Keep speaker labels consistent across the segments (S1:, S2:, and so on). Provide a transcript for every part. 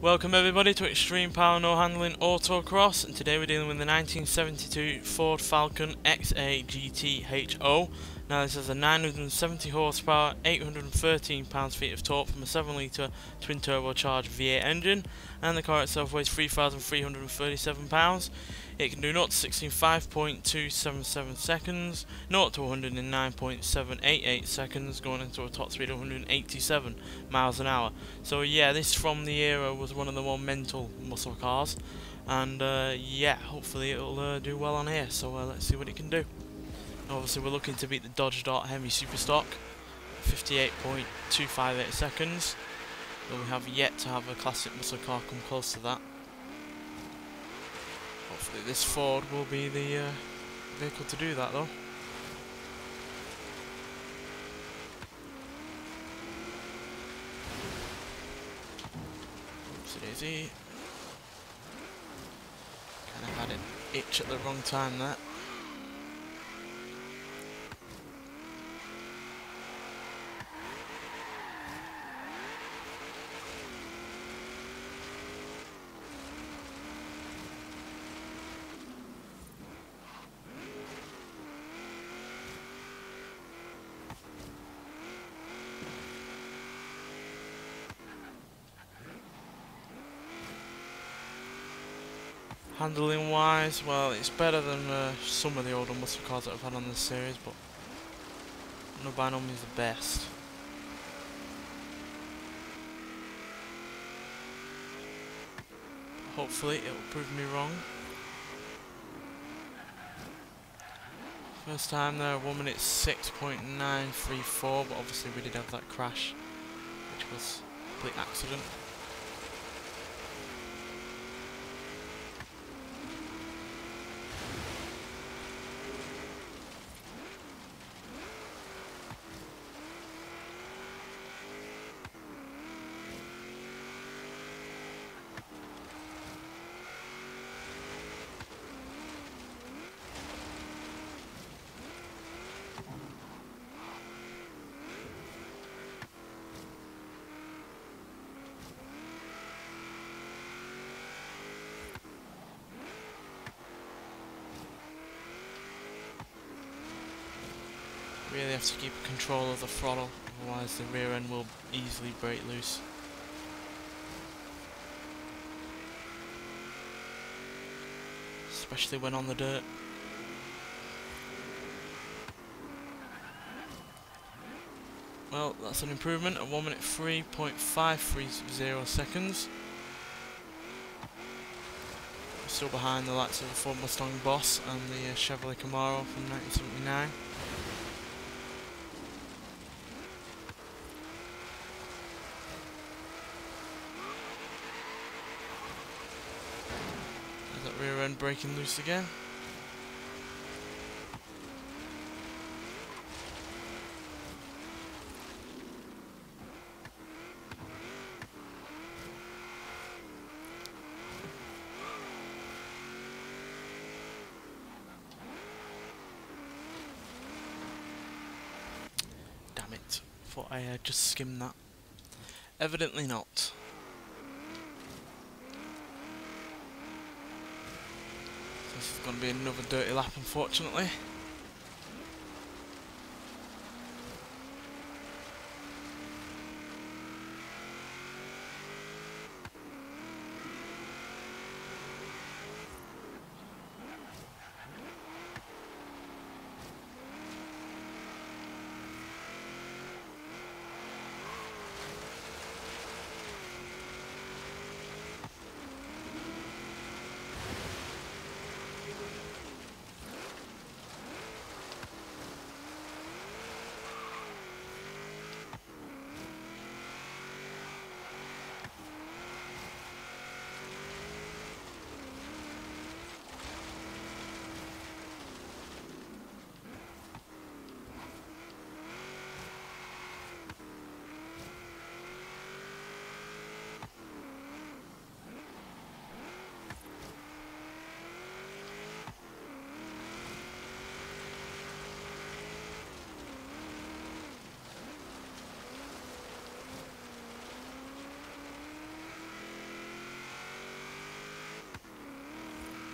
S1: Welcome everybody to Extreme Power No Handling Autocross, and today we're dealing with the 1972 Ford Falcon XA GT-HO. Now this has a 970 horsepower, 813 pounds-feet of torque from a 7 litre twin turbocharged V8 engine, and the car itself weighs 3,337 pounds. It can do 0 to 60 in 5.277 seconds, 0 to 100 in 9.788 seconds, going into a top speed of 187 miles an hour. So yeah, this from the era was one of the more mental muscle cars, and yeah, hopefully it'll do well on here. So let's see what it can do. Obviously we're looking to beat the Dodge Dart Hemi Superstock, 58.258 seconds, but we have yet to have a classic muscle car come close to that. Hopefully this Ford will be the vehicle to do that though. Oopsie daisy. Kind of had it itch at the wrong time there. Handling wise, well, it's better than some of the older muscle cars that I've had on this series, but no, by no means the best. Hopefully it will prove me wrong. First time there, 1 minute 6.934, but obviously we did have that crash, which was a complete accident. Really have to keep control of the throttle, otherwise the rear end will easily break loose. Especially when on the dirt. Well, that's an improvement at 1 minute 3.530 seconds. Still behind the likes of the Ford Mustang Boss and the Chevrolet Camaro from 1979. That rear end breaking loose again. Damn it, thought I just skimmed that. Evidently not. This is going to be another dirty lap, unfortunately.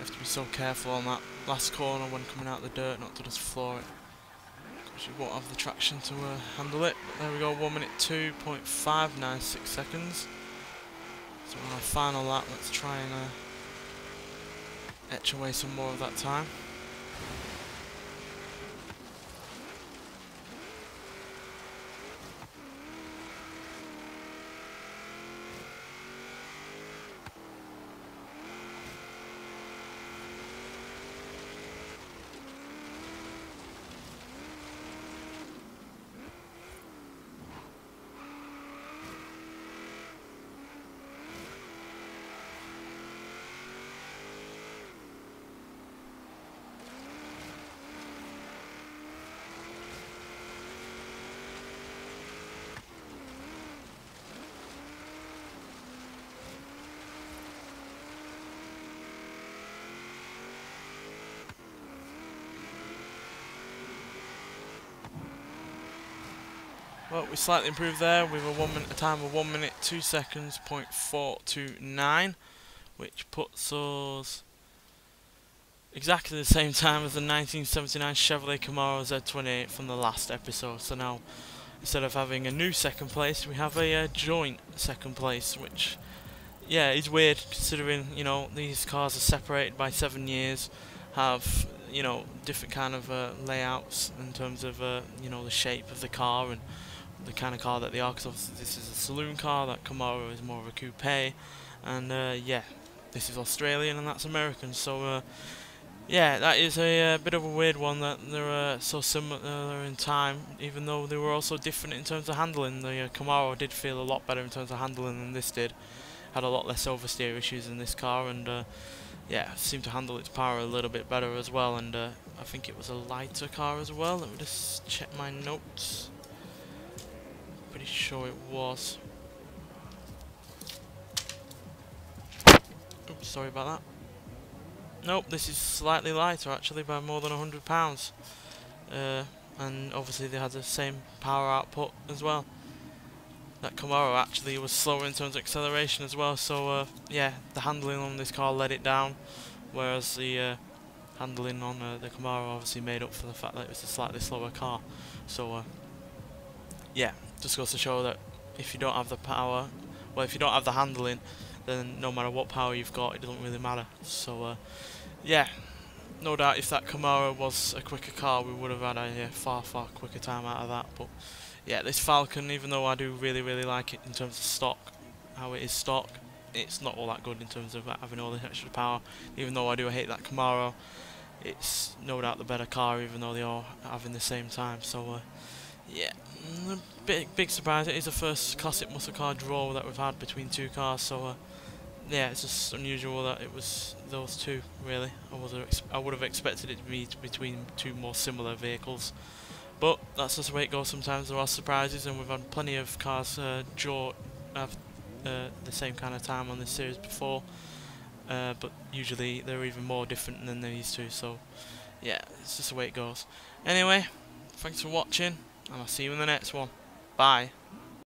S1: have to be so careful on that last corner when coming out of the dirt not to just floor it, because you won't have the traction to handle it. But there we go, 1 minute 2.596 seconds. So on our final lap, let's try and etch away some more of that time. Well, we slightly improved there with a time of 1 minute 2 seconds .429, which puts us exactly the same time as the 1979 Chevrolet Camaro Z28 from the last episode. So now, instead of having a new second place, we have a joint second place, which, yeah, is weird considering, you know, these cars are separated by 7 years, have, you know, different kind of layouts in terms of, you know, the shape of the car and the kind of car that they are, because obviously this is a saloon car, that Camaro is more of a coupe, and yeah, this is Australian and that's American, so yeah, that is a bit of a weird one that they're so similar in time, even though they were also different in terms of handling. The Camaro did feel a lot better in terms of handling than this did, had a lot less oversteer issues in this car, and yeah, seemed to handle its power a little bit better as well, and I think it was a lighter car as well. Let me just check my notes. Pretty sure it was. Oops, sorry about that. Nope, this is slightly lighter actually by more than £100. And obviously they had the same power output as well. That Camaro actually was slower in terms of acceleration as well, so yeah, the handling on this car let it down, whereas the handling on the Camaro obviously made up for the fact that it was a slightly slower car. So yeah, just goes to show that if you don't have the power, well, if you don't have the handling, then no matter what power you've got, it doesn't really matter. So yeah, no doubt if that Camaro was a quicker car, we would have had a far quicker time out of that. But yeah, this Falcon, even though I do really like it in terms of stock, how it is stock, it's not all that good in terms of having all this extra power. Even though I do hate that Camaro, it's no doubt the better car, even though they all having the same time. So yeah, big surprise. It is the first classic muscle car draw that we've had between two cars, so yeah, it's just unusual that it was those two, really. I would have expected it to be between two more similar vehicles, but that's just the way it goes. Sometimes there are surprises, and we've had plenty of cars draw have the same kind of time on this series before, but usually they're even more different than these two, so yeah, it's just the way it goes. Anyway, thanks for watching, and I'll see you in the next one. Bye.